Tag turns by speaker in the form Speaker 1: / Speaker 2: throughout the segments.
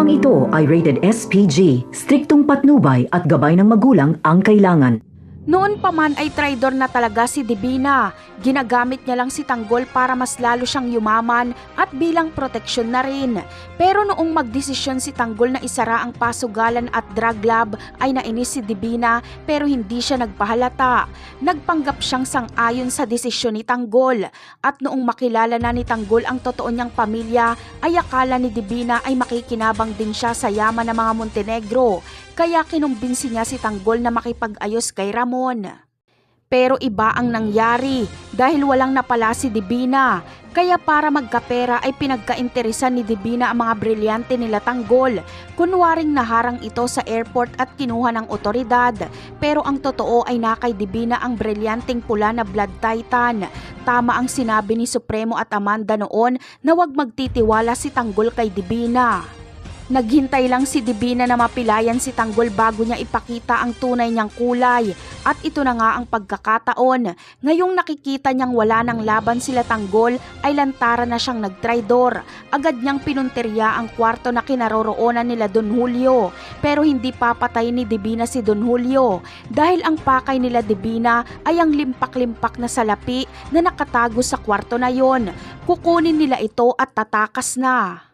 Speaker 1: Programang ito ay rated SPG, striktong patnubay at gabay ng magulang ang kailangan.
Speaker 2: Noon pa man ay traidor na talaga si Divina. Ginagamit niya lang si Tanggol para mas lalo siyang yumaman at bilang proteksyon na rin. Pero noong magdesisyon si Tanggol na isara ang pasugalan at drug lab ay nainis si Divina pero hindi siya nagpahalata. Nagpanggap siyang sang-ayon sa desisyon ni Tanggol. At noong makilala na ni Tanggol ang totoo niyang pamilya ay akala ni Divina ay makikinabang din siya sa yaman ng mga Montenegro. Kaya kinumbinsi niya si Tanggol na makipag-ayos kay Ramon. Pero iba ang nangyari dahil walang napala si Divina. Kaya para magkapera ay pinagkainteresan ni Divina ang mga brilyante nila Tanggol. Kunwaring naharang ito sa airport at kinuha ng otoridad. Pero ang totoo ay nakay Divina ang brilyanteng pula na Blood Titan. Tama ang sinabi ni Supremo at Amanda noon na huwag magtitiwala si Tanggol kay Divina. Naghintay lang si Divina na mapilayan si Tanggol bago niya ipakita ang tunay niyang kulay. At ito na nga ang pagkakataon. Ngayong nakikita niyang wala ng laban sila Tanggol ay lantaran na siyang nagtraidor. Agad niyang pinunteriya ang kwarto na kinaroroonan nila Don Julio. Pero hindi papatay ni Divina si Don Julio. Dahil ang pakay nila Divina ay ang limpak-limpak na salapi na nakatago sa kwarto na yon. Kukunin nila ito at tatakas na.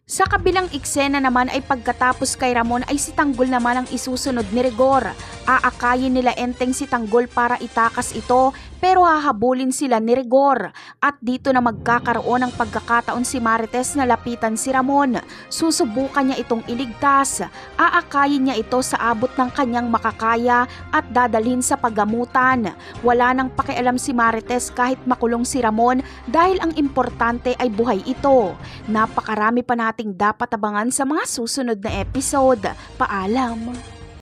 Speaker 2: Sa kabilang eksena naman ay pagkatapos kay Ramon ay si Tanggol naman ang isusunod ni Rigor. Aakayin nila Enteng si Tanggol para itakas ito pero hahabulin sila ni Rigor. At dito na magkakaroon ng pagkakataon si Marites na lapitan si Ramon. Susubukan niya itong iligtas. Aakayin niya ito sa abot ng kanyang makakaya at dadalhin sa paggamutan. Wala nang pakialam si Marites kahit makulong si Ramon dahil ang importante ay buhay ito. Napakarami pa nating dapat abangan sa mga susunod na episode. Paalam!